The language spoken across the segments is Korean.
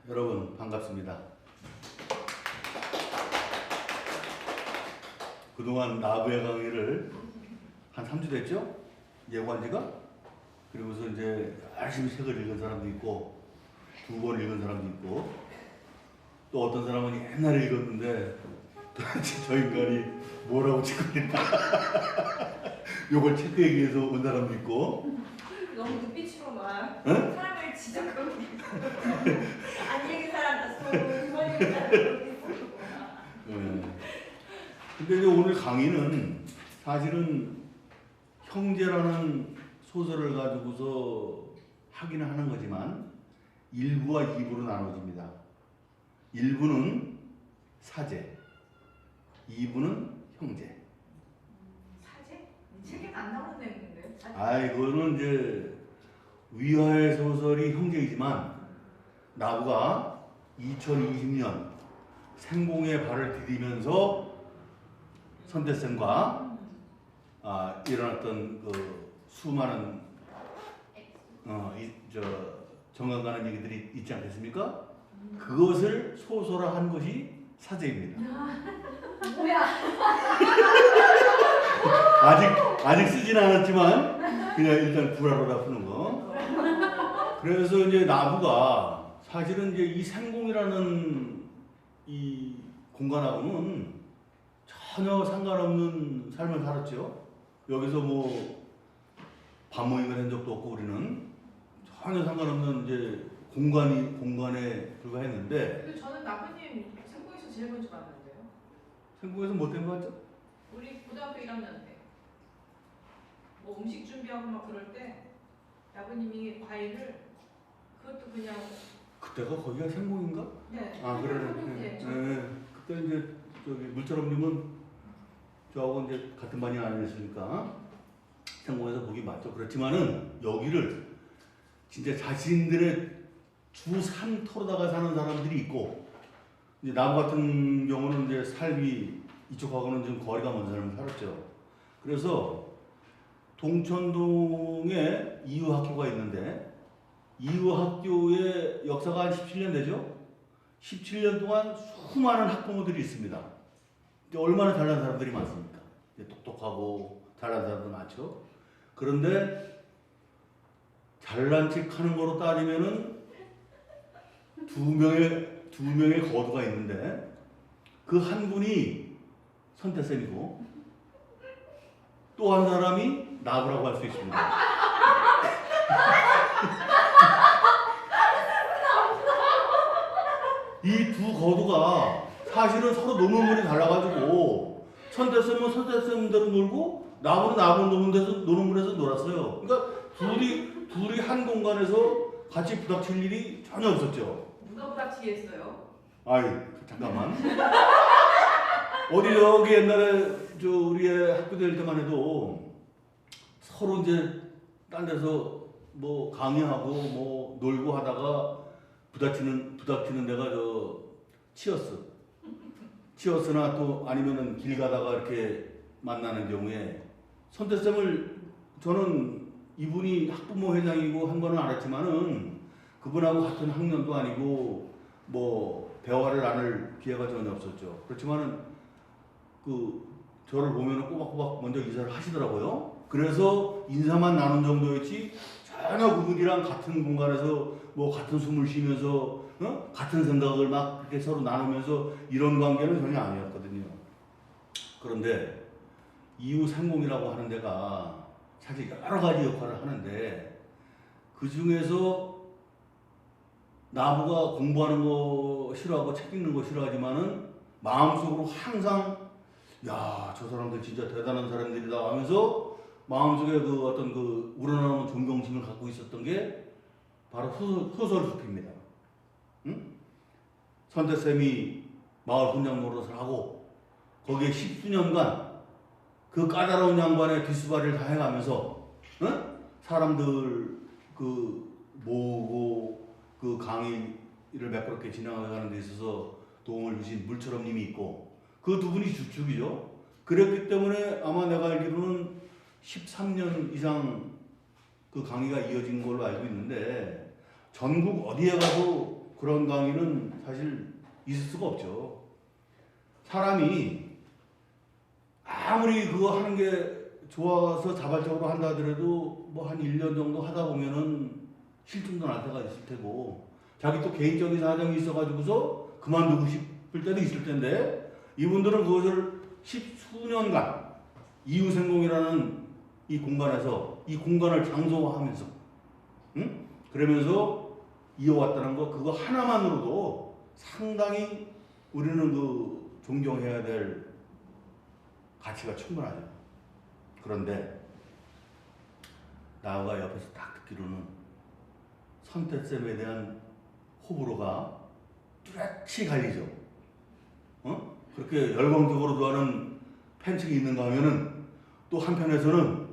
여러분 반갑습니다. 그동안 나부의 강의를 한 3주 됐죠? 예고한 지가? 그리고서 이제 열심히 책을 읽은 사람도 있고 2번 읽은 사람도 있고 또 어떤 사람은 옛날에 읽었는데 도대체 저 인간이 뭐라고 찍고 있나 요걸 체크하기 위해서 온 사람도 있고 너무 눈빛으로만 응? 사람을 지적하고 안 읽은 사람 다 두번 읽은 사람 근데 이제 오늘 강의는 사실은 형제라는 소설을 가지고서 하기는 하는 거지만 1부와 2부로 나눠집니다. 1부는 사제, 2부는 형제. 사제? 책에 안 나오는 내용인데. 이거는 이제 위화의 소설이 형제이지만 나부가 2020년 생공의 발을 디디면서 선대쌤과 일어났던 그 수많은 정감 가는 얘기들이 있지 않겠습니까? 그것을 소설화한 것이 사제입니다. 뭐야? 아직 쓰진 않았지만 그냥 일단 불화로다 푸는 거. 그래서 이제 나부가 사실은 이제 이 생공이라는 이 공간하고는 전혀 상관없는 삶을 살았죠. 여기서 뭐 밥 모임을 한 적도 없고 우리는 전혀 상관없는 이제 공간에 불과했는데. 근데 저는 나부님 생고에서 제일 먼저 만났는데요. 생공에서 뭐 때문에 왔죠? 우리 고등학교 1학년 때. 뭐 음식 준비하고 막 그럴 때 나부님이 과일을 그것도 그냥 그때가 거기가 생공인가? 네. 그러네. 네. 그때 이제 저기 물처럼님은 저하고 이제 같은 반이 아니었으니까 생공에서 보기 맞죠. 그렇지만은 여기를 진짜 자신들의 주 산터로다가 사는 사람들이 있고 이제 나무 같은 경우는 이제 삶이 이쪽하고는 좀 거리가 먼 사람을 살았죠. 그래서 동천동에 이유학교가 있는데 이유학교의 역사가 한 17년 되죠. 17년 동안 수많은 학부모들이 있습니다. 얼마나 잘난 사람들이 많습니까? 똑똑하고 잘난 사람도 많죠. 그런데 잘난 척 하는 거로 따지면은 두 명의 거두가 있는데 그 한 분이 선태쌤이고 또 한 사람이 나부라고 할 수 있습니다. 이 두 거두가 사실은 서로 노는 물이 달라가지고 선태쌤은 선태쌤대로 놀고 나부는 노는 물에서 놀았어요. 그러니까 둘이 한 공간에서 같이 부닥칠 일이 전혀 없었죠. 누가 부닥치겠어요? 잠깐만. 어디 여기 옛날에 우리의 학교 다닐 때만 해도 서로 이제 딴 데서 뭐 강의하고 뭐 놀고 하다가 부닥치는 데가 치어스나 또 아니면은 길 가다가 이렇게 만나는 경우에 선태쌤을 저는 이분이 학부모 회장이고 한 거는 알았지만은 그분하고 같은 학년도 아니고 뭐 대화를 나눌 기회가 전혀 없었죠. 그렇지만은 저를 보면은 꼬박꼬박 먼저 인사를 하시더라고요. 그래서 인사만 나눈 정도였지 전혀 그분이랑 같은 공간에서 뭐 같은 숨을 쉬면서 같은 생각을 막 그렇게 서로 나누면서 이런 관계는 전혀 아니었거든요. 그런데 이후 상공이라고 하는 데가 사실 여러 가지 역할을 하는데 그 중에서 나부가 공부하는 거 싫어하고 책 읽는 거 싫어하지만은 마음속으로 항상 저 사람들 진짜 대단한 사람들이다 하면서 마음속에 어떤 우러나오는 존경심을 갖고 있었던 게 바로 소설 숲입니다. 선태쌤이 마을 훈장 노릇을 하고 거기에 10수년간 그 까다로운 양반의 뒷수발을 다 해가면서 사람들 모으고 강의를 매끄럽게 진행하는 데 있어서 도움을 주신 물처럼님이 있고 그 두 분이 주축이죠. 그랬기 때문에 아마 내가 알기로는 13년 이상 그 강의가 이어진 걸로 알고 있는데 전국 어디에 가도 그런 강의는 사실 있을 수가 없죠. 사람이 아무리 그거 하는 게 좋아서 자발적으로 한다 하더라도 뭐 한 1년 정도 하다 보면은 실증도 날 때가 있을 테고 자기 또 개인적인 사정이 있어가지고서 그만두고 싶을 때도 있을 텐데 이분들은 그것을 십수년간 이유생공이라는 이 공간에서 이 공간을 장소화하면서 그러면서 이어왔다는 거 그거 하나만으로도 상당히 우리는 그 존경해야 될 가치가 충분하죠. 그런데 나가 옆에서 딱 듣기로는 선택쌤에 대한 호불호가 뚜렷이 갈리죠. 그렇게 열광적으로 좋아하는 팬층이 있는가 하면은 또 한편에서는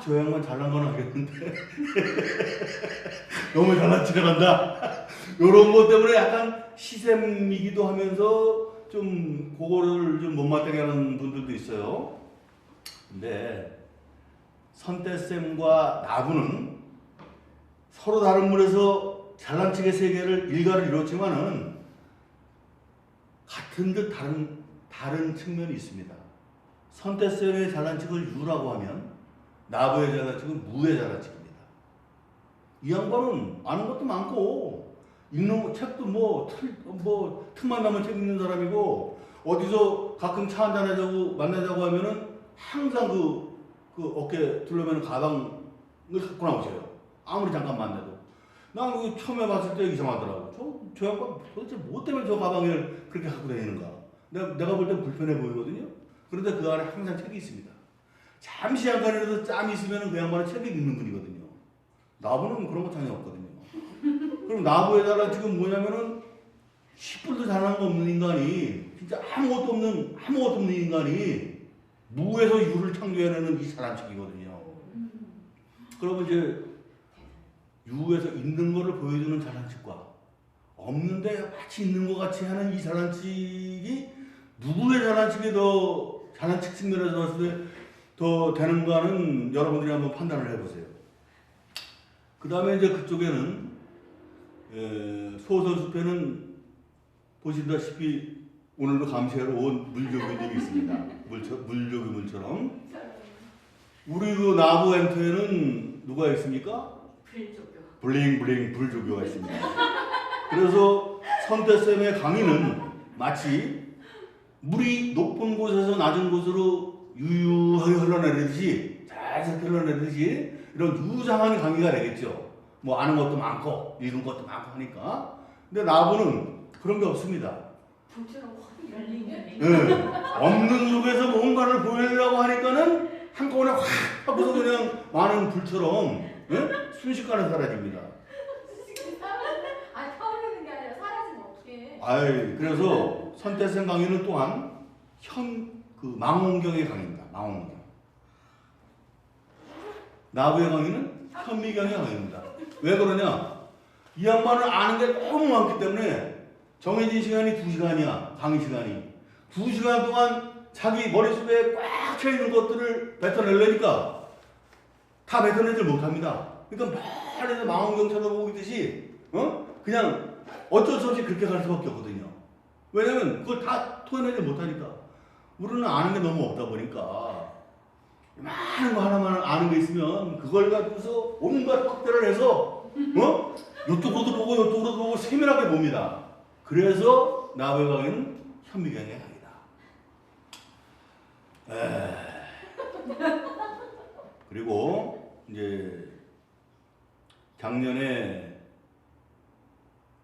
저 양반 잘난 건 알겠는데 너무 잘난 척을 한다. 요런 것 때문에 약간 시샘이기도 하면서 좀 그거를 좀 못마땅해 하는 분들도 있어요. 근데 선태쌤과 나부는 서로 다른 물에서 잘난 척의 세계를 일가를 이뤘지만은 같은 듯 다른 측면이 있습니다. 선태쌤의 잘난 척을 유라고 하면 나부의 잘난 척은 무의 잘난 척입니다. 이 양반은 아는 것도 많고 읽는 책도 뭐 틈만 나면 책 읽는 사람이고 어디서 가끔 차 한잔하자고 만나자고 하면은 항상 그 어깨 둘러매는 가방을 갖고 나오셔요. 아무리 잠깐 만나도. 난 그 처음에 봤을 때 이상하더라고. 저 양반 도대체 뭐 때문에 저 가방을 그렇게 갖고 다니는가. 내가 볼 땐 불편해 보이거든요. 그런데 그 안에 항상 책이 있습니다. 잠시 잠깐이라도 짬이 있으면 그 양반은 책을 읽는 분이거든요. 나부는 그런 거 전혀 없거든요. 그럼 나부에다가 지금 뭐냐면은 10불도 잘하는 거 없는 인간이 진짜 아무것도 없는 인간이 무에서 유를 창조해내는 이 잘난 척이거든요. 그러면 이제 유에서 있는 거를 보여주는 잘난 척과 없는데 마치 있는 것 같이 하는 이 잘난 척이 누구의 잘난 척이 더 잘난 척 측면에서 봤을 때 더 되는가는 여러분들이 한번 판단을 해보세요. 그 다음에 이제 그쪽에는 소설 숲에는 보시다시피 오늘도 감시하러 온 물조교님이 있습니다. 물조교물처럼. 우리 그 나부 엔터에는 누가 있습니까? 불조교. 블링블링 불조교가 있습니다. 그래서 선태쌤의 강의는 마치 물이 높은 곳에서 낮은 곳으로 유유하게 흘러내리듯이 살살 흘러내리듯이 이런 유장한 강의가 되겠죠. 뭐 아는 것도 많고 읽은 것도 많고 하니까. 근데 나부는 그런 게 없습니다. 불처럼 확 열리네. 없는 속에서 뭔가를 보이려고 하니까는 한꺼번에 확 하고서 그냥 많은 불처럼 순식간에 사라집니다. 타오르는 게 아니라 사라지면 어떡해. 그래서 선태생 강의는 또한 망원경의 강의입니다. 망원경. 나부의 강의는 현미경의 강의입니다. 왜 그러냐? 이 양반은 아는 게 너무 많기 때문에 정해진 시간이 2시간이야. 강의 시간이. 2시간 동안 자기 머릿속에 꽉 차있는 것들을 뱉어내려니까 다 뱉어내질 못합니다. 그러니까 말해서 망원경 쳐다보고 있듯이 그냥 어쩔 수 없이 그렇게 갈 수밖에 없거든요. 왜냐면 그걸 다 토해내지 못하니까. 우리는 아는 게 너무 없다 보니까 많은 거 하나만 아는 게 있으면 그걸 가지고서 온갖 확대를 해서 이쪽으로도 보고 이쪽으로도 보고 세밀하게 봅니다. 그래서 나부의 강의는 현미경의 강의다. 그리고 이제 작년에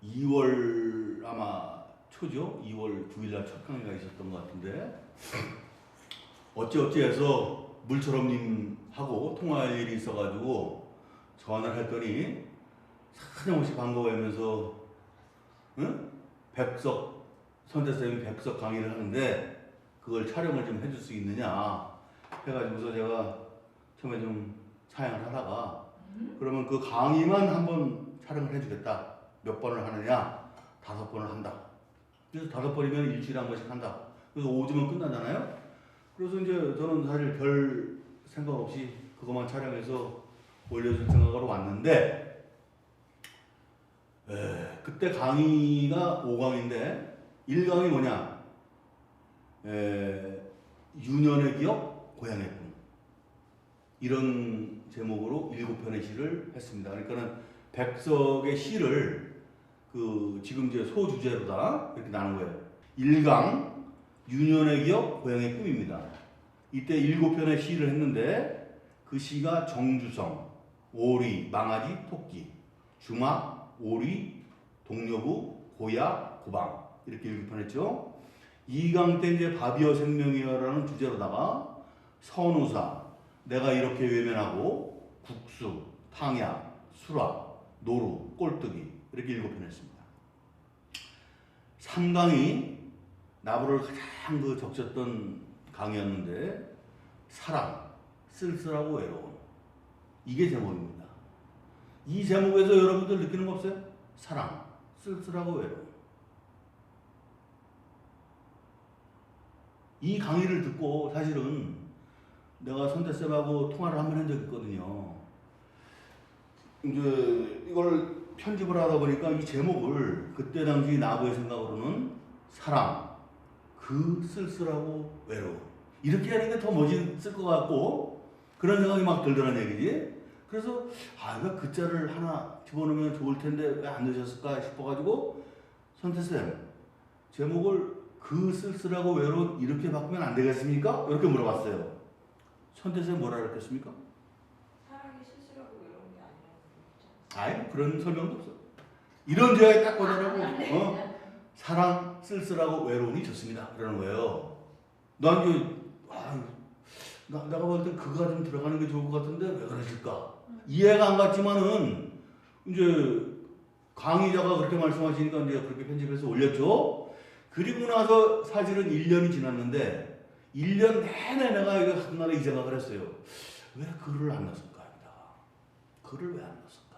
2월 아마 초죠? 2월 9일날 첫 강의가 있었던 것 같은데 어찌해서 물처럼님하고 통화할 일이 있어가지고 전화를 했더니 사정없이 반가워하면서 선태쌤이 백석 강의를 하는데 그걸 촬영을 좀 해줄 수 있느냐 해가지고서 제가 처음에 좀 사양을 하다가 그러면 그 강의만 한번 촬영을 해주겠다. 몇 번을 하느냐? 5번을 한다. 그래서 5번이면 일주일에 한 번씩 한다. 그래서 5주면 끝나잖아요. 그래서 이제 저는 사실 별 생각 없이 그것만 촬영해서 올려줄 생각으로 왔는데 그때 강의가 5강인데 1강이 뭐냐? 유년의 기억, 고향의 꿈. 이런 제목으로 7편의 시를 했습니다. 그러니까는 백석의 시를 지금 이제 소주제로다 이렇게 나눈 거예요. 1강 유년의 기억, 고향의 꿈입니다. 이때 7편의 시를 했는데 그 시가 정주성, 오리, 망아지, 토끼, 주막, 오리, 동료부, 고야, 고방 이렇게 7편 했죠. 2강 때 이제 밥이여 생명이여라는 주제로다가 선우사, 내가 이렇게 외면하고 국수, 탕야, 수라, 노루, 꼴뚜기 이렇게 7편 했습니다. 3강이 나부를 가장 적셨던 강의였는데 사랑, 쓸쓸하고 외로움 이게 제목입니다. 이 제목에서 여러분들 느끼는 거 없어요? 사랑, 쓸쓸하고 외로움. 이 강의를 듣고 사실은 내가 선대쌤하고 통화를 한 번 한 적이 있거든요. 이제 이걸 편집을 하다 보니까 이 제목을 그때 당시 나부의 생각으로는 사랑, 그 쓸쓸하고 외로움 이렇게 하니까 더 멋있을 것 같고 그런 생각이 막 들더란 얘기지. 그래서 이거 글자를 하나 집어넣으면 좋을 텐데 왜 안 넣으셨을까 싶어가지고 선대쌤 제목을 그 쓸쓸하고 외로움 이렇게 바꾸면 안 되겠습니까? 이렇게 물어봤어요. 선대쌤 뭐라 그랬겠습니까? 사랑이 쓸쓸하고 외로운 게 아니라 아이 그런 설명도 없어. 이런 지역에 딱 보더라고. 사랑, 쓸쓸하고 외로움이 좋습니다. 그러는 거예요. 난 이제 내가 볼 때 그가 좀 들어가는 게 좋을 것 같은데 왜 그러실까? 이해가 안 갔지만은 이제 강의자가 그렇게 말씀하시니까 이제 그렇게 편집해서 올렸죠. 그리고 나서 사실은 1년이 지났는데 1년 내내 내가 이거 한날에 이 생각을 했어요. 왜 글을 안 넣었을까? 글을 왜 안 넣었을까?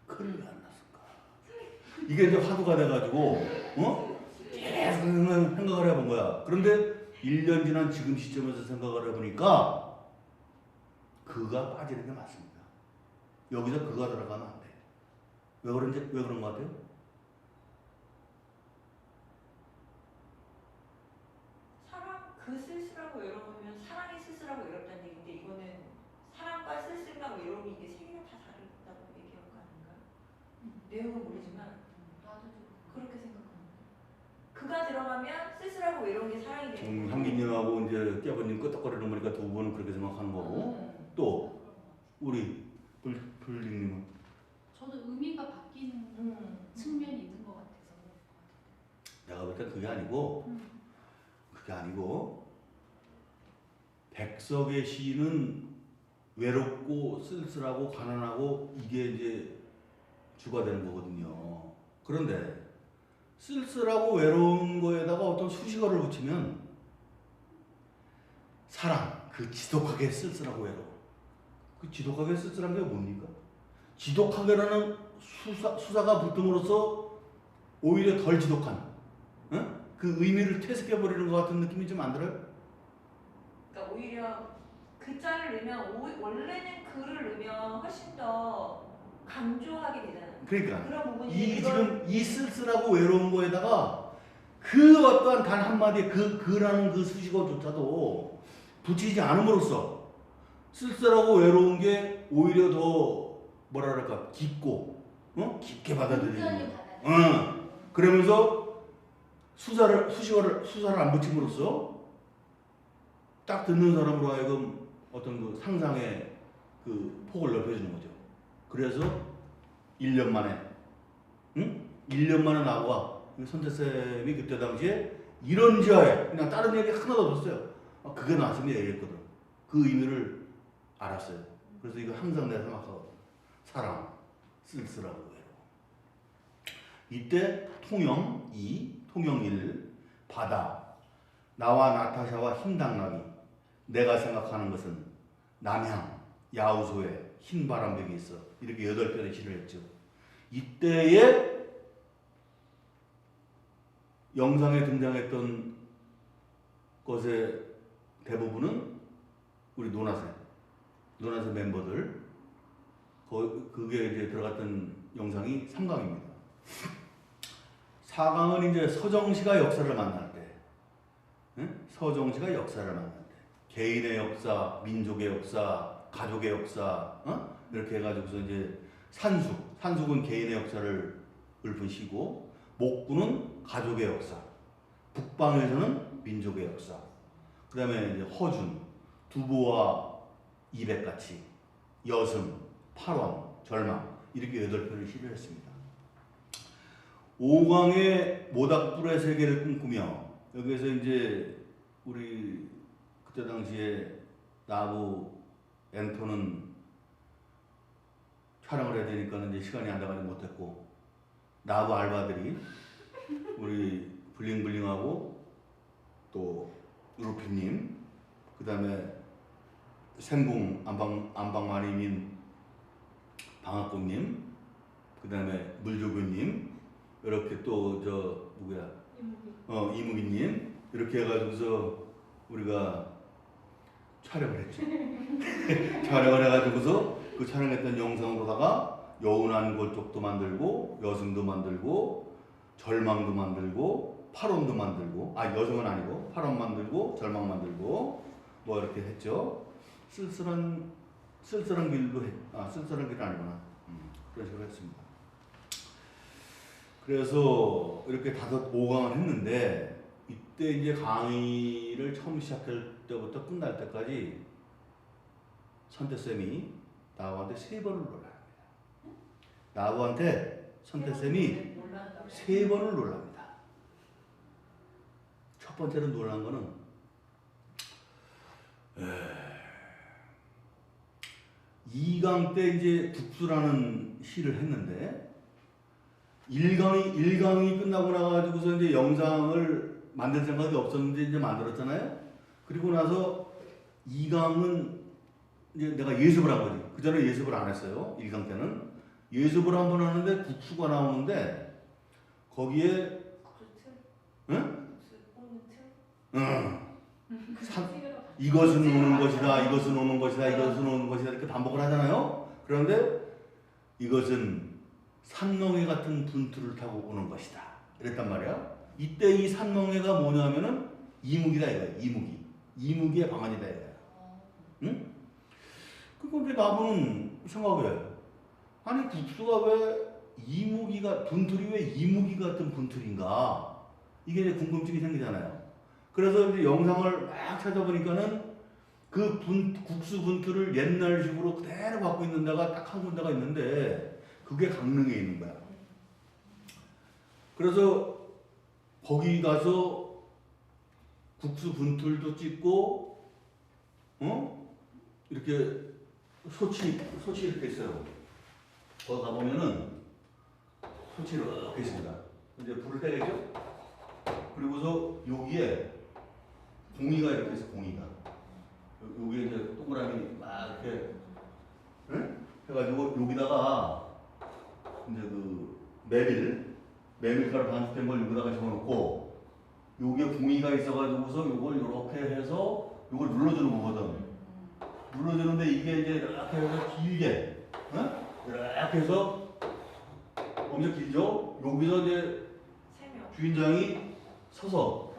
글을 왜 안 넣었을까? 이게 이제 화두가 돼가지고 계속 생각을 해본 거야. 그런데 1년 지난 지금 시점에서 생각을 해보니까 그가 빠지는 게 맞습니다. 여기서 그가 들어가면 안 돼. 왜 그런 것 같아요? 사랑 그 쓸쓸하고 외로우면 사랑이 쓸쓸하고 외롭다는 얘기인데 이거는 사랑과 쓸쓸과 외로움이 이게 세 개가 다 다르다고 얘기한 거 아닌가? 내용은 모르지만 나도 좀 그렇게 생각합니다. 그가 들어가면 쓸쓸하고 외로운 게 사랑이 되는 거고 향기님하고 이제 깨버님 끄떡거리는 거니까 두 분은 그렇게 생각하는 거고 또 우리 불링님은 저도 의미가 바뀌는 측면이 있는 것 같아서. 내가 볼 때 그게 아니고 백석의 시는 외롭고 쓸쓸하고 가난하고 이게 이제 주가 되는 거거든요. 그런데 쓸쓸하고 외로운 거에다가 어떤 수식어를 붙이면 사랑, 그 지독하게 쓸쓸하고 외로움. 그 지독하게 쓸쓸한 게 뭡니까? 지독하게라는 수사가 붙음으로써 오히려 덜 지독한 그 의미를 퇴색해버리는 것 같은 느낌이 좀 안 들어요? 그러니까 오히려 글자를 넣으면 원래는 글을 넣으면 훨씬 더 강조하게 되잖아요. 그러니까 그런 부분이 지금 이 쓸쓸하고 외로운 거에다가 그 어떠한 단 한마디의 그라는 그 수식어조차도 붙이지 않음으로써 쓸쓸하고 외로운 게 오히려 더 뭐랄까 깊고 깊게 받아들이는 거야. 그러면서 수사를 안 붙임으로써 딱 듣는 사람으로 하여금 어떤 그 상상의 그 폭을 넓혀주는 거죠. 그래서 1년 만에 1년 만에 나와 선태쌤이 그때 당시에 이런 지하에 그냥 다른 얘기 하나도 없었어요. 그게 나왔으면 얘기했거든. 그 의미를 알았어요. 그래서 이거 항상 내가 생각하거든. 사랑, 쓸쓸하고 외로움. 이때 통영 2, 통영 1, 바다, 나와 나타샤와 흰당나귀, 내가 생각하는 것은 남향, 야우소에 흰 바람벽이 있어. 이렇게 8편의 시를 했죠. 이때에 영상에 등장했던 것의 대부분은 우리 노나세 멤버들 그게 이제 들어갔던 영상이 3강입니다. 4강은 이제 서정시가 역사를 만날 때, 응? 서정시가 역사를 만날 때, 개인의 역사, 민족의 역사, 가족의 역사, 어? 이렇게 해가지고서 이제 산숙은 개인의 역사를 읊은 시고, 목구는 가족의 역사, 북방에서는 민족의 역사, 그 다음에 이제 허준, 두보와 이백같이, 여승, 팔원, 절망 이렇게 8편을 시를 했습니다. 5강의 모닥불의 세계를 꿈꾸며 여기에서 이제 우리 그때 당시에 나부 엔토는 촬영을 해야 되니까 이제 시간이 안 돼가지고 못했고 나부 알바들이 우리 블링블링하고 또 루피님 그 다음에 생궁 안방마님인 방학국님 그 다음에 물조교님 이렇게 또 저 누구야 이무기님 이렇게 해가지고서 우리가 촬영을 했죠. 촬영을 해가지고서 그 촬영했던 영상으로다가 여운한 골쪽도 만들고 여승도 만들고 절망도 만들고 팔원도 만들고 여승은 아니고 팔원 만들고 절망 만들고 뭐 이렇게 했죠. 쓸쓸한 길도 쓸쓸한 길은 아니구나. 그런 식으로 했습니다. 그래서 이렇게 5강을 했는데 이때 이제 강의를 처음 시작할 때부터 끝날 때까지 선태쌤이 나부한테 3번을 놀랍니다. 나부한테 선태쌤이 3번을 놀랍니다. 첫 번째로 놀란 거는 2강 때 이제 국수라는 시를 했는데 1강이 끝나고 나가지고서 이제 영상을 만들 생각이 없었는데 이제 만들었잖아요. 그리고 나서 2강은 이제 내가 예습을 한 거지. 그 전에 예습을 안 했어요. 1강 때는. 예습을 한번 하는데 국수가 나오는데 거기에 응? 이것은 오는 것이다. 이것은 오는 것이다. 이것은 오는 것이다. 이렇게 반복을 하잖아요. 그런데 이것은 산멍에 같은 분투를 타고 오는 것이다. 이랬단 말이야. 이때 이 산멍에가 뭐냐면은 이무기다 이거야. 이무기의 방언이다 이거야. 응? 그런데 나무는 생각해. 아니 국수가 왜 분투리 왜 이무기 같은 분투리인가? 이게 이제 궁금증이 생기잖아요. 그래서 이제 영상을 막 찾아보니까는 그 국수 분투를 옛날식으로 그대로 갖고 있는 데가 딱 한 군데가 있는데 그게 강릉에 있는 거야. 그래서 거기 가서 국수 분툴도 찍고, 이렇게 소치 이렇게 있어요. 거기 가보면은 소치 이렇게 있습니다. 이제 불을 떼겠죠? 그리고서 여기에 공이가 이렇게 있어, 공이가. 여기에 이제 동그라미 막 이렇게, 해가지고 여기다가 이제 그 메밀가루 반죽된 걸 여기다가 집어넣고 여기에 공이가 있어가지고서 요걸 이렇게 해서 요걸 눌러주는 거거든. 눌러주는데 이게 이제 이렇게 해서 길게, 이렇게 해서 엄청 길죠? 여기서 이제 주인장이 서서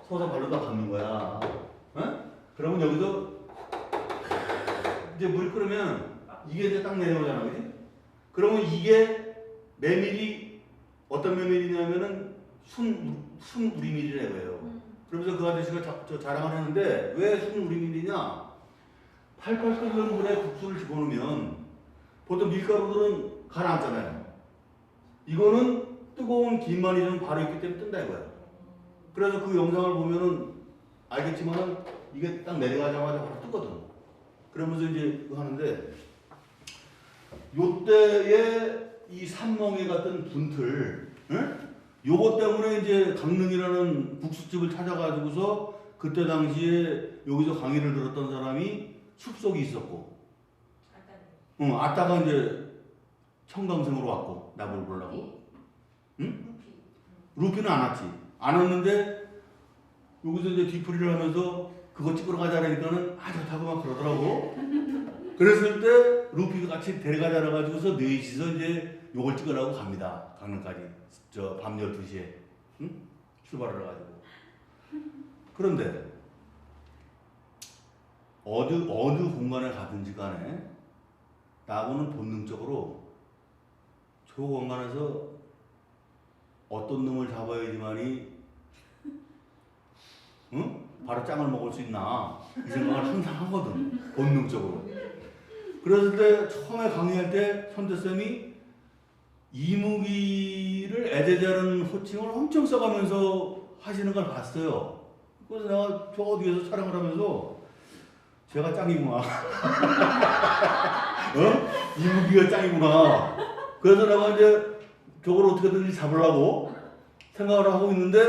발로다 감는 거야. 그러면 여기서 이제 물 끓으면 이게 이제 딱 내려오잖아, 그지? 그러면 이게 메밀이 어떤 메밀이냐면은 순우리밀이라고 해요. 그러면서 그 아저씨가 자랑을 하는데 왜 순우리밀이냐? 팔팔 끓는 물에 국수를 집어넣으면 보통 밀가루들은 가라앉잖아요. 이거는 뜨거운 김만이 좀 바로 있기 때문에 뜬다 이거야. 그래서 그 영상을 보면은 알겠지만은 이게 딱 내려가자마자 바로 뜨거든. 그러면서 이제 하는데 요때에 이 산멍에 같은 분틀, 요것 때문에 이제 강릉이라는 국수집을 찾아가지고서 그때 당시에 여기서 강의를 들었던 사람이 숲속이 있었고, 아따가 이제 청강생으로 왔고 나보고 보려고, 루피는 안 왔지. 안 왔는데 여기서 이제 뒤풀이를 하면서 그거 찍으러 가자라니까는 좋다고 막 그러더라고. 그랬을 때 루피가 같이 데려가자 그래가지고서 넷이서 이제 요걸 찍으려고 갑니다. 강릉까지. 저 밤 12시에. 응? 출발을 해가지고. 그런데 어느 공간에 가든지 간에 나하고는 본능적으로 저 공간에서 어떤 놈을 잡아야지만이 응? 바로 짱을 먹을 수 있나 이 생각을 항상 하거든. 본능적으로. 그랬을 때 처음에 강의할 때 선대쌤이 이무기를 애제자는 호칭을 엄청 써가면서 하시는 걸 봤어요. 그래서 내가 저 뒤에서 촬영을 하면서 제가 짱이구나. 어? 이무기가 짱이구나. 그래서 내가 이제 저걸 어떻게든지 잡으려고 생각을 하고 있는데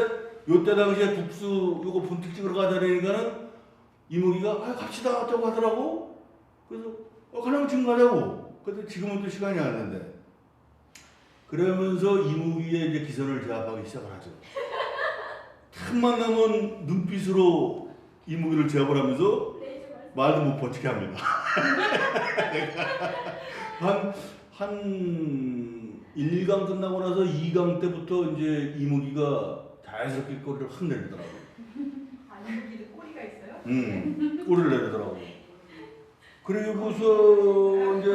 요때 당시에 국수 요거 분필 찍으러 가자니까는 이무기가 아 갑시다 어쩌고 하더라고. 그래서 그냥 지금 가자고. 근데 지금은 또 시간이 안 됐는데. 그러면서 이무기의 이제 기선을 제압하기 시작을 하죠. 틈만 나면 눈빛으로 이무기를 제압을 하면서 말도 못 버티게 합니다. 한 1강 끝나고 나서 2강 때부터 이제 이무기가 자연스럽게 꼬리를 확 내리더라고요. 이무기도 꼬리가 있어요? 꼬리를 내리더라고요. 그리고서 이제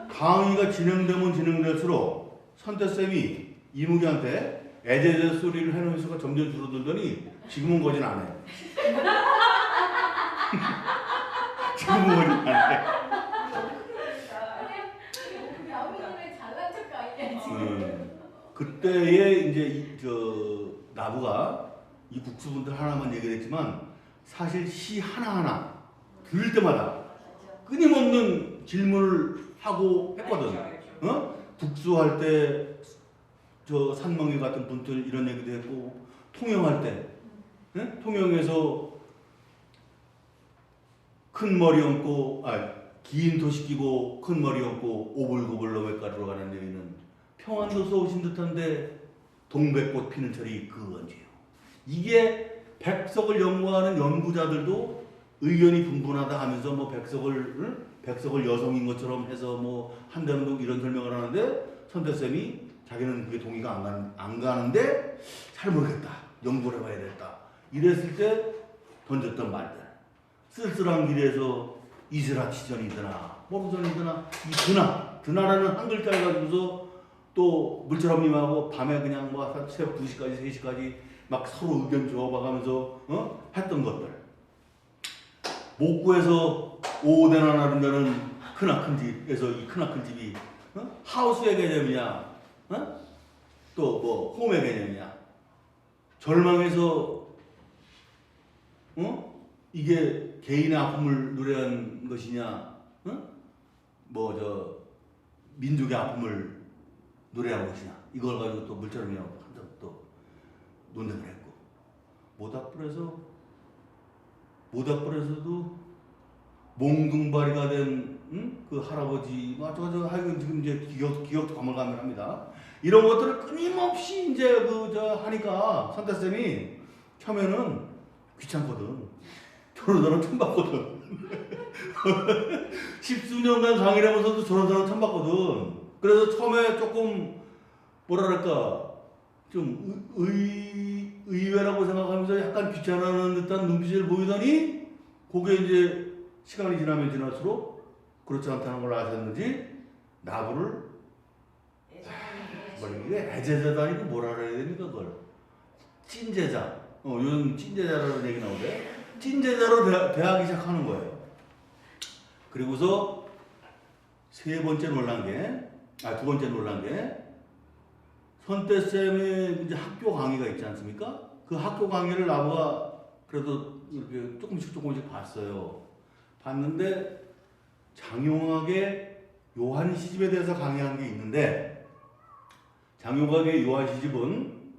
강의가 진행되면 진행될수록 선대쌤이 이무기한테 애제제 소리를 해놓은 수가 점점 줄어들더니 지금은 거진 안 해요. 지금은 거진 안 해요. 아버님의 잘난 척 아니야 지금. 그때에 이제 저 나부가 이 국수분들 하나만 얘기를 했지만 사실 시 하나하나 들을 때마다 끊임없는 질문을 하고 했거든. 어? 국수할 때 저 산멍이 같은 분들 이런 얘기도 했고 통영할 때 예? 통영에서 큰 머리 얹고 긴 도시 끼고 큰 머리 얹고 오불고불 너댓가루로 가는 여인은 평안도서 오신 듯한데 동백꽃 피는 철이 그 언제요. 이게 백석을 연구하는 연구자들도 의견이 분분하다 하면서 뭐 백석을 여성인 것처럼 해서 뭐 한다는 이런 설명을 하는데 선대쌤이 자기는 그게 동의가 안 가는데 잘 모르겠다. 연구를 해봐야 되겠다. 이랬을 때 던졌던 말들. 쓸쓸한 길에서 이슬아 치전이드나 모르전이드나 이 드나라는 한 글자를 가지고서 또 물처럼 임하고 밤에 그냥 뭐 새벽 2시까지 3시까지 막 서로 의견 주고받으면서 했던 것들. 목구에서 오대나 나른다는 크나큰 집에서 이 크나큰 집이 하우스의 개념이냐 또 뭐 홈의 개념이냐 절망에서 이게 개인의 아픔을 노래한 것이냐 뭐 저 민족의 아픔을 노래한 것이냐 이걸 가지고 또 물처럼이라고 한번 또 논쟁을 했고 모닥불에서도 몽둥바리가 된 그 할아버지 저 하여간 지금 이제 기억도 가물가물합니다. 이런 것들을 끊임없이 이제 하니까 선대쌤이 처음에는 귀찮거든. 저런 사람 처음 봤거든. 10수년간 강의를 하면서도 저런 사람 처음 봤거든. 그래서 처음에 조금 뭐랄까 좀 의외라고 생각하면서 약간 귀찮아하는 듯한 눈빛을 보이더니 그게 이제 시간이 지나면 지날수록 그렇지 않다는 걸 아셨는지 나부를 이게 애제자도 아니고 뭐라 그래야 됩니까 그걸 찐제자 요즘 찐제자라는 얘기 나오는데 찐제자로 대하기 시작하는 거예요. 그리고서 두 번째 놀란 게 선대쌤의 이제 학교 강의가 있지 않습니까? 그 학교 강의를 나부가 그래도 이렇게 조금씩 봤어요. 봤는데 장용학의 요한시집에 대해서 강의한 게 있는데 장용학의 요한시집은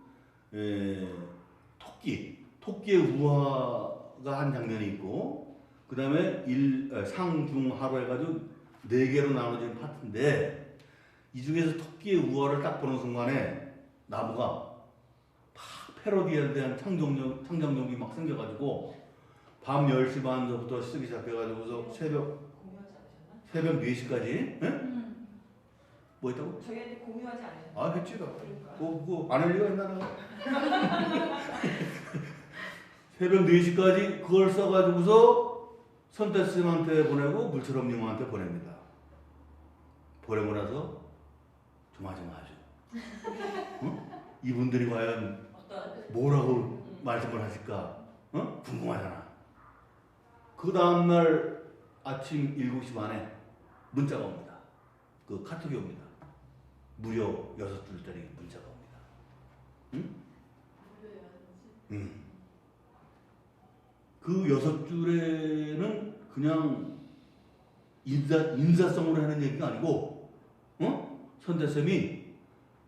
토끼의 우화가 한 장면이 있고 그 다음에 상중하로 해가지고 4개로 나눠진 파트인데 이 중에서 토끼의 우화를 딱 보는 순간에 나부가 막 패러디에 대한 창작력이 막 생겨가지고 밤 10시 반부터 쓰기 시작해가지고서 새벽 4시까지. 예? 뭐 했다고? 저희한테 공유하지 않아요. 아, 했지. 나. 그러니까. 그거 안 할 리가 있나, 내가. 새벽 4시까지 그걸 써가지고서 선택쌤한테 보내고 물처럼님한테 보냅니다. 보내고 나서 조마조마하죠. 응? 이분들이 과연 어떤 뭐라고 말씀을 하실까? 어? 궁금하잖아. 그 다음날 아침 7시 반에 문자가 옵니다. 그 카톡이 옵니다. 무려 6줄짜리 문자가 옵니다. 응? 그 6줄에는 그냥 인사성으로 하는 얘기가 아니고, 어? 선대쌤이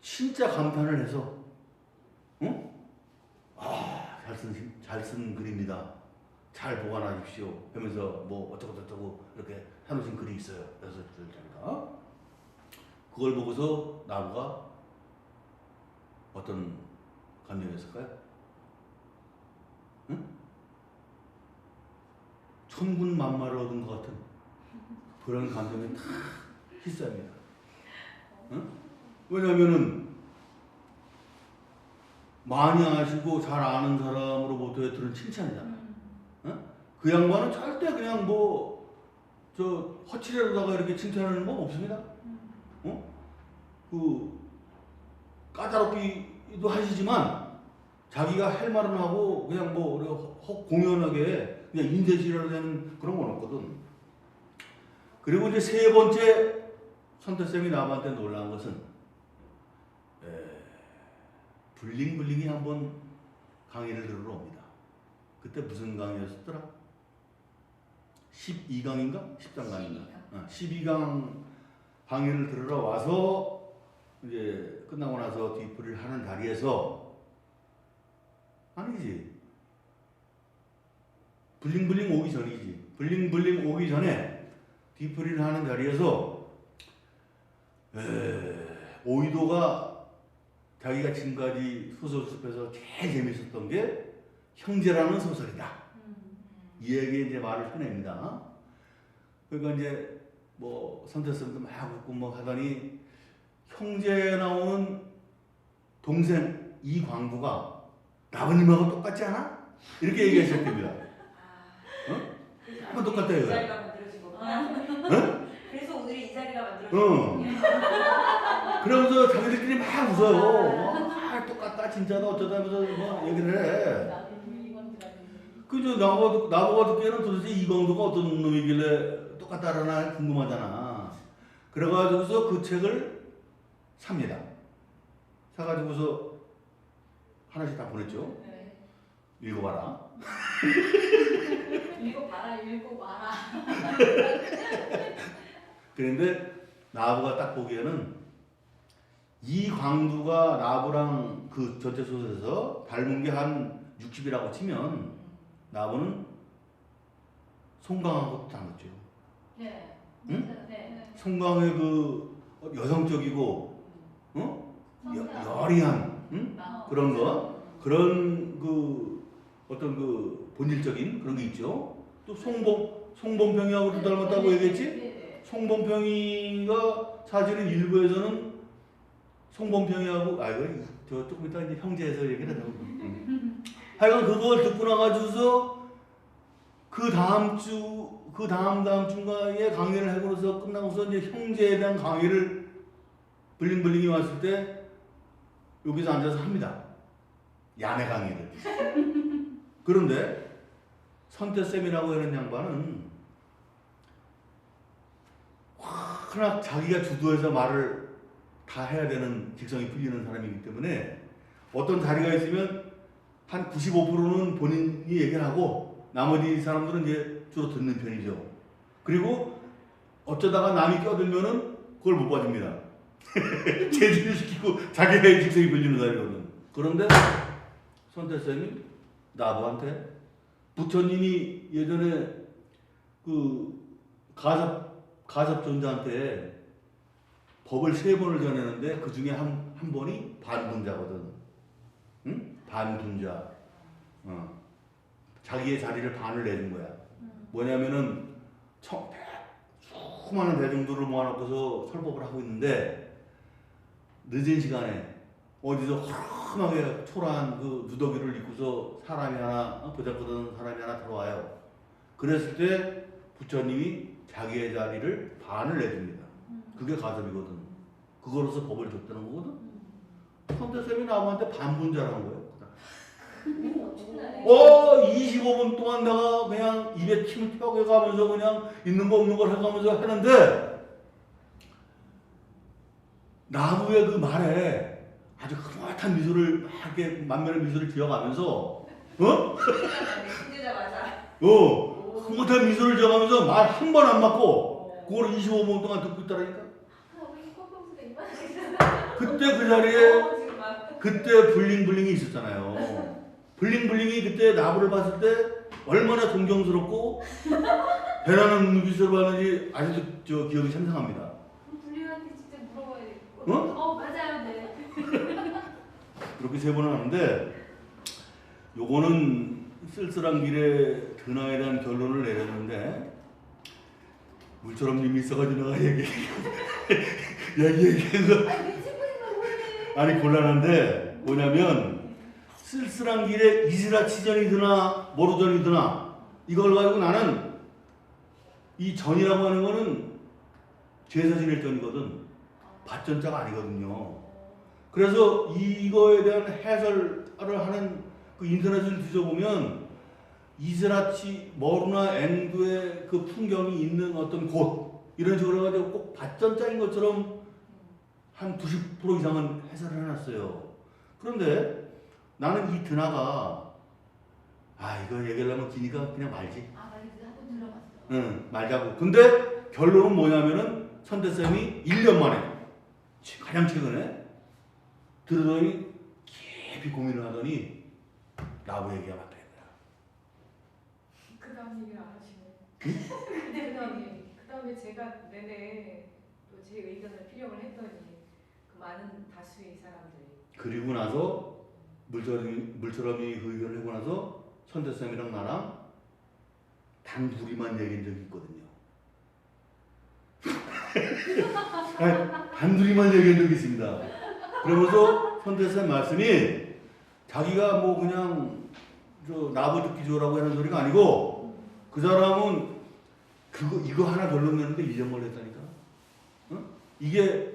진짜 감탄을 해서, 어? 아, 잘 쓴 글입니다. 잘 보관하십시오. 하면서 뭐 어쩌고 이렇게 해놓으신 글이 있어요. 6줄짜리가. 그걸 보고서 나무가 어떤 감정이었을까요? 응? 천군만마를 얻은 것 같은 그런 감정이 다 휩싸입니다. 응? 왜냐하면은 많이 아시고 잘 아는 사람으로부터의 들은 칭찬이잖아. 응? 그 양반은 절대 그냥 뭐 저 허칠에다가 이렇게 칭찬하는 법 없습니다. 어? 그 까다롭기도 하시지만 자기가 할 말은 하고 그냥 뭐 공연하게 그냥 인대질하는 되는 그런 건 없거든. 그리고 이제 세 번째 선태쌤이 남한테 놀란 것은 블링블링이 한번 강의를 들으러 옵니다. 그때 무슨 강의였었더라? 12강인가? 13강인가? 12강 강의를 들으러 와서 이제 끝나고 나서 뒤풀이를 하는 자리에서 아니지. 블링블링 오기 전이지. 블링블링 오기 전에 뒤풀이를 하는 자리에서 오이도가 자기가 지금까지 소설 숲에서 제일 재밌었던 게 형제라는 소설이다. 이 얘기에 이제 말을 꺼냅니다. 그러니까 이제 뭐 선택선도 막 웃고 뭐 하더니 형제 나오는 동생 이광부가 나부님하고 똑같지 않아? 이렇게 얘기하기 시작됩니다. 한번 똑같아요. 이 자리가 만들어진 거구나. 응? 그래서 오늘 이 자리가 만들어진 거군요. 그러면서 자기들끼리 막 웃어요. 아, 똑같다 진짜다 어쩌다 하면서 뭐 얘기를 해. 그죠? 나보고 듣기에는 도대체 이광도가 어떤 놈이길래 똑같다라나 궁금하잖아. 그래가지고서 그 책을 삽니다. 사가지고서 하나씩 다 보냈죠. 네. 읽어봐라. 읽어봐라. 그런데 나부가 딱 보기에는 이광두가 나부랑 그 전체 소설에서 닮은 게 한 60이라고 치면 나부는 송강하고 닮았죠. 네. 응? 네. 송강의 그 여성적이고 여리한 응? 그런 거 그런 그 어떤 그 본질적인 그런 게 있죠. 또 송범평이하고도 닮았다고 얘기했지. 송범평이가 사실은 일부에서는 송범평이하고 이거 저 조금 이따 이제 형제에서 얘기를 하자고. 하여간 그걸 듣고 나가지고서 그 다음 주인가에 강의를 하고서 끝나고서 이제 형제에 대한 강의를 블링블링이 왔을 때 여기서 앉아서 합니다. 야매 강의를. 그런데 선태쌤이라고 하는 양반은 워낙 자기가 주도해서 말을 다 해야 되는 직성이 풀리는 사람이기 때문에 어떤 자리가 있으면 한 95%는 본인이 얘기를 하고 나머지 사람들은 이제 주로 듣는 편이죠. 그리고 어쩌다가 남이 껴들면은 그걸 못 봐줍니다. 제지를 시키고 자기의 직성이 풀리는 자리거든. 그런데 선태쌤이 나부한테 부처님이 예전에 그 가섭존자한테 법을 3번을 전했는데 그 중에 한 번이 반분자거든. 응? 반분자. 자기의 자리를 반을 내준 거야. 뭐냐면은 수많은 대중들을 모아놓고서 설법을 하고 있는데 늦은 시간에 어디서 허름하게 초라한 그 누더기를 입고서 사람이 하나 보잘것없는 사람이 하나 들어와요. 그랬을 때 부처님이 자기의 자리를 반을 내줍니다. 그게 가섭이거든. 그거로서 법을 줬다는 거거든. 선대쌤이 나무한테 반분자라는 거예요. 엄청나네. 25분 동안 내가 그냥 입에 침을 펴가면서 그냥 있는 거 없는 걸 해가면서 하는데 나무의 그 말에 아주 흐뭇한 미소를 막 이렇게 만면의 미소를 지어가면서 힘들자마자. 흐뭇한 미소를 지어가면서 말 한 번 안 맞고 그걸 25분 동안 듣고 있다라니까. 그때 그 자리에 지금 막. 그때 블링블링이 있었잖아요. 블링블링이 그때 나무를 봤을 때 얼마나 존경스럽고 배라는 눈빛으로 봤는지 아직도 저 기억이 생생합니다. 불리한테 진짜 물어봐야 되겠고. 맞아요, 네. 그렇게 세 번을 하는데 요거는 쓸쓸한 길에 드나에 대한 결론을 내렸는데 물처럼 님이 있어가지고 내가 얘기해서 아니 곤란한데 뭐냐면 쓸쓸한 길에 이스라치전이 드나 모르전이 드나 이걸 가지고 나는 이 전이라고 하는 거는 제사 지낼 전이거든. 밭전자가 아니거든요. 그래서 이거에 대한 해설을 하는 그 인터넷을 뒤져보면 이스라치 머루나 앵두의 그 풍경이 있는 어떤 곳 이런 식으로 해가지고 꼭 밭전자인 것처럼 한 90% 이상은 해설을 해놨어요. 그런데 나는 이 드나가 이거 얘기하려면 기니까 그냥 말지. 말지 한번 들어봤어. 응, 말자고. 근데 결론은 뭐냐면은 선대쌤이 1년 만에 가장 최근에 들으더니 깊이 고민을 하더니 나무 얘기가 맞다 이거야. 그 다음 얘기를 안 하시네. 그 다음에 그 다음에 제가 내내 또 제 의견을 피력을 했더니 그 많은 다수의 사람들이 그리고 나서 물처럼이 그 의견을 하고 나서 선대쌤이랑 나랑 단 둘이만 얘기한 적이 있거든요. 단 둘이만 얘기한 적이 있습니다. 그러면서 선대쌤 말씀이 자기가 뭐 그냥 저 나부 듣기 좋으라고 하는 소리가 아니고 그 사람은 이거 하나 결론 내는데 1년 걸렸다니까. 이게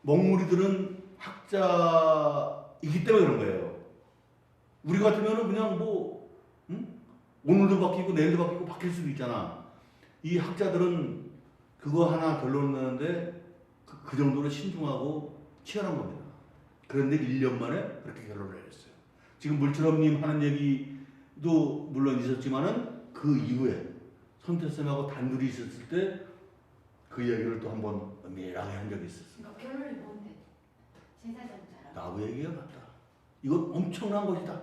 먹물이들은 학자이기 때문에 그런 거예요. 우리 같으면은 그냥 뭐 오늘도 바뀌고 내일도 바뀌고 바뀔 수도 있잖아. 이 학자들은 그거 하나 결론 내는데 그 정도로 신중하고 치열한 겁니다. 그런데 1년 만에 그렇게 결론을 내렸어요. 지금 물처럼님 하는 얘기도 물론 있었지만은 그 이후에 선태쌤하고 단둘이 있었을 때 그 얘기를 또 한번 은밀하게 한 적이 있었어요. 결론이 뭔데? 제사전자라고. 나무 얘기가 맞다. 이건 엄청난 것이다.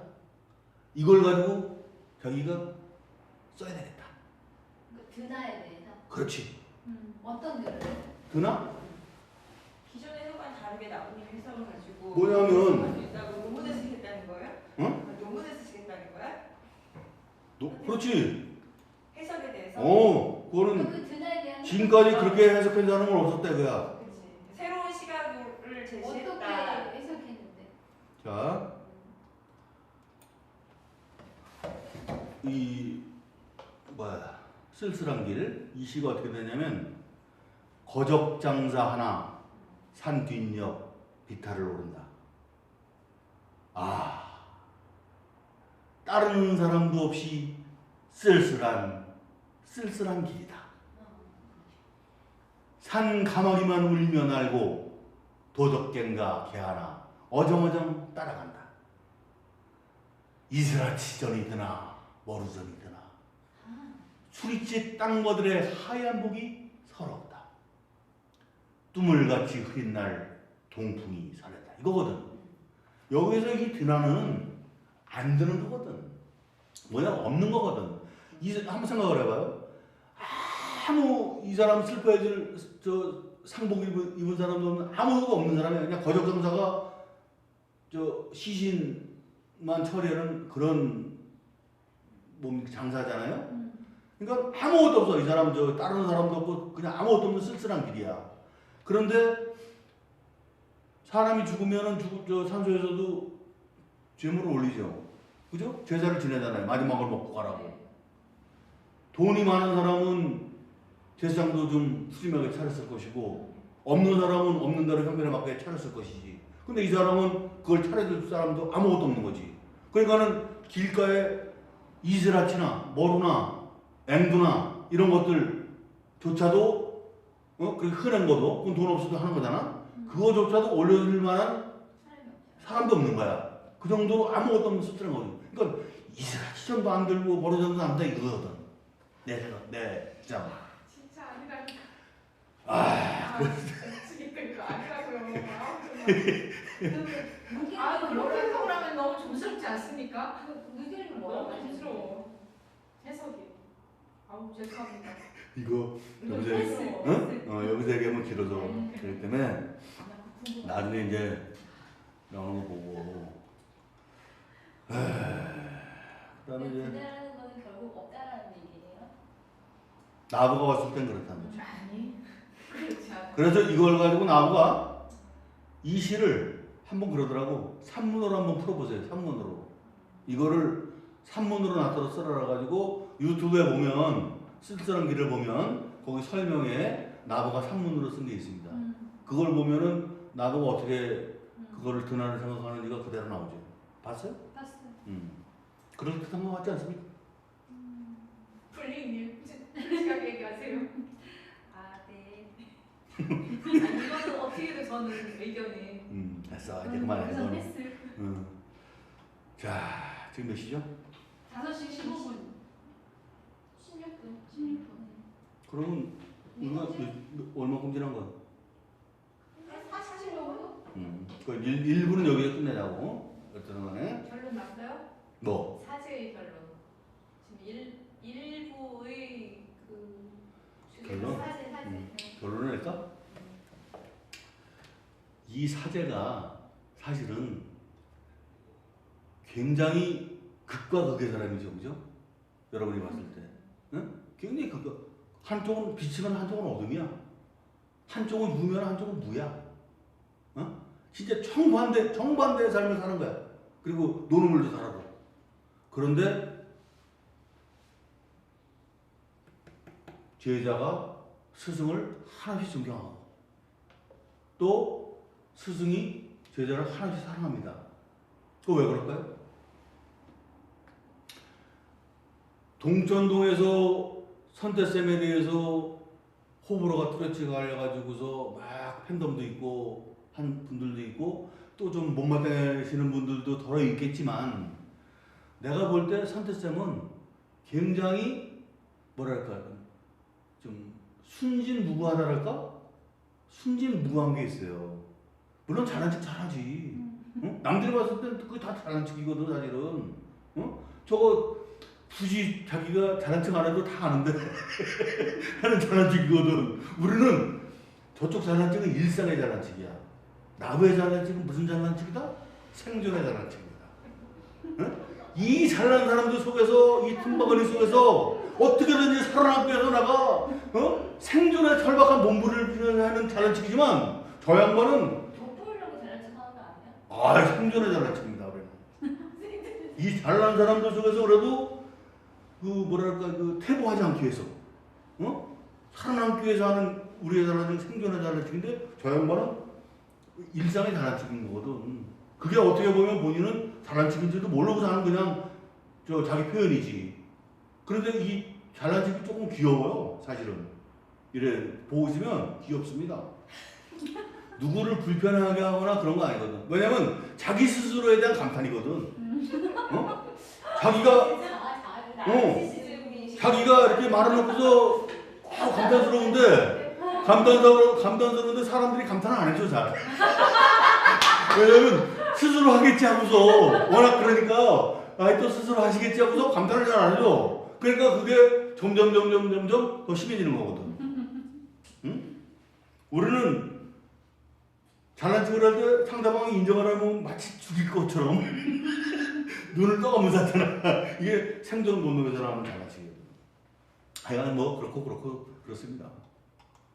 이걸 가지고 자기가 써야 되겠다. 드나에 대해서. 그렇지. 어떤 결론? 드나? 기존의 해석과는 다르게 나무님 해석을 가지고 뭐냐면 논문을 쓰겠다는 거예요? 응? 논문을 쓰시겠다는 거야? 그렇지. 해석에 대해서? 그거는 그 드나에 대한 지금까지 그렇게 해석한 사람은 없었다 이거야. 그치. 새로운 시각을 제시했다. 어떻게 해석했는데? 자, 이 쓸쓸한 길, 이 시가 어떻게 되냐면 거적장사 하나 산 뒷옆 비탈을 오른다. 따르는 사람도 없이 쓸쓸한 길이다. 산 가마귀만 울며 날고 도적갱가 개 하나 어정어정 따라간다. 이스라치전이 드나 머루전이 드나 수리치 땅머들의 하얀 복이 서럽다. 뚜물같이 흐린 날 동풍이 사렸다. 이거거든. 여기서 이 드나는 안 드는 거거든. 뭐야? 없는 거거든. 한번 생각을 해봐요. 아무 이 사람 슬퍼해질 저 상복 입은 사람도 아무도 없는 사람이 그냥 거적장사가 저 시신만 처리하는 그런 장사잖아요. 그러니까 아무것도 없어. 이 사람 저 다른 사람도 없고 그냥 아무것도 없는 쓸쓸한 길이야. 그런데 사람이 죽으면은 저 산소에서도 죄물을 올리죠. 그죠? 제사를 지내잖아요. 마지막을 먹고 가라고. 돈이 많은 사람은 제사장도 좀 푸짐하게 차렸을 것이고 없는 사람은 없는 대로 형편에 맞게 차렸을 것이지. 근데 이 사람은 그걸 차려줄 사람도 아무것도 없는 거지. 그러니까는 길가에 이스라치나 머루나 앵두나 이런 것들조차도 그 흔한 거도 그건 돈 없어도 하는 거잖아. 그거조차도 올려줄 만한 사람도 없는 거야. 그 정도로 아무것도 없는 수트는 거지. 그러니까 이스라치 정도 안 들고 머루 정도 안 된다 이거거든. 내 생각, 내 주장. 진짜 아니라니까. 아, 그러니까 이거 아니라고요. 그렇게 해석을 하면 너무 좀스럽지 않습니까? 의견이 너무 뭐라고 좀스러워. 해석이. 아우 죄송합니다. 이거 여기서 헬스. 응? 여기서 얘기하면 길어서 그렇기 때문에 나중에 이제 나오는 거 보고. 그다음에 이제 그대라는 거는 결국 없다라는 얘기예요. 나부가 봤을 땐 그렇다는 거지. 아니 그렇지 않아. 그래서 이걸 가지고 나부가 이 시를 한번 그러더라고. 산문으로 한번 풀어보세요. 산문으로. 이거를 산문으로 놔둬서 써라 가지고 유튜브에 보면 쓸쓸한 길을 보면 거기 설명에 나부가 산문으로 쓴 게 있습니다. 그걸 보면은 나부가 어떻게 그거를 드나를 생각하는지가 그대로 나오죠. 봤어요? 봤어요. 그럴듯한 것 같지 않습니까? 블링님 솔직하게 얘기하세요. 아, 네. 아니, 이거는 어떻게든 저는 의견이. 됐어. 이제 그만해. 여기서 이거는. 헬스. 자, 지금 몇 시죠? 5시 15분. 16분. 16분. 그러면 우리가 얼마큼 지난 거야? 45분? 그 1부는 여기서 끝내자고. 어떤 간에 결론 났어요? 뭐? 사제의 결론. 지금 일부의 그 결론? 사제. 결론을 낼까? 이 사제가 사실은 굉장히 극과 극의 사람이죠, 그죠? 여러분이 봤을 때, 응? 굉장히 한쪽은 빛이면 한쪽은 어둠이야. 한쪽은 유면 한쪽은 무야. 진짜 정반대의 삶을 사는 거야. 그리고 노는 물도 살아도. 그런데 제자가 스승을 하나씩 존경하고 또 스승이 제자를 하나씩 사랑합니다. 그거 왜 그럴까요? 동천동에서 선태쌤에 대해서 호불호가 뚜렷이 갈려가지고서 막 팬덤도 있고 한 분들도 있고 또 좀 못마땅하시는 분들도 덜어 있겠지만 내가 볼 때 선태쌤은 굉장히 뭐랄까 좀 순진무구하다랄까? 순진무구한 게 있어요. 물론 잘난 척 잘하지. 응? 남들이 봤을 땐 그게 다 잘난 척이거든 사실은. 저거 굳이 자기가 잘난 척 안 해도 다 아는데 하는 잘난 척이거든. 우리는 저쪽 잘난 척은 일상의 잘난 척이야. 나부의 잘난 척은 무슨 잘난 척이다? 생존의 잘난 척입니다. 응? 이 잘난 사람들 속에서 이 틈바구니 속에서 어떻게든지 살아남기 위해서 나가 생존의 절박한 몸부림을 하는 잘난 척이지만 저 양반은 돋보이려고 잘난 척 하는 거 아니야? 생존의 잘난 척입니다. 우리는 이 잘난 사람들 속에서 그래도 그 뭐랄까 그 퇴보하지 않기 위해서 살아남기 위해서 하는 우리의 잘난 척 생존의 잘난 척인데 저 양반은 일상의 잘난 척인 거거든. 그게 어떻게 보면 본인은 잘난 척인지도 모르고 사는 그냥 자기 표현이지. 그런데 이 잘난 척이 조금 귀여워요, 사실은. 이래 보고 있으면 귀엽습니다. 누구를 불편하게 하거나 그런 거 아니거든. 왜냐면 자기 스스로에 대한 감탄이거든. 자기가 이렇게 말해놓고서 감탄스러운데 감탄스러운데 사람들이 감탄을 안 해줘 잘. 왜냐면 스스로 하겠지 하고서 워낙 그러니까 또 스스로 하시겠지 하고서 감탄을 잘 안 해줘. 그러니까 그게 점점 더 심해지는 거거든. 응? 우리는 잘난 척을 할 때 상대방이 인정을 하면 마치 죽일 것처럼 눈을 떠가면서 하잖아. 이게 생존 본능에서 나오는 잘난 척이거든. 하여간 뭐 그렇고 그렇습니다.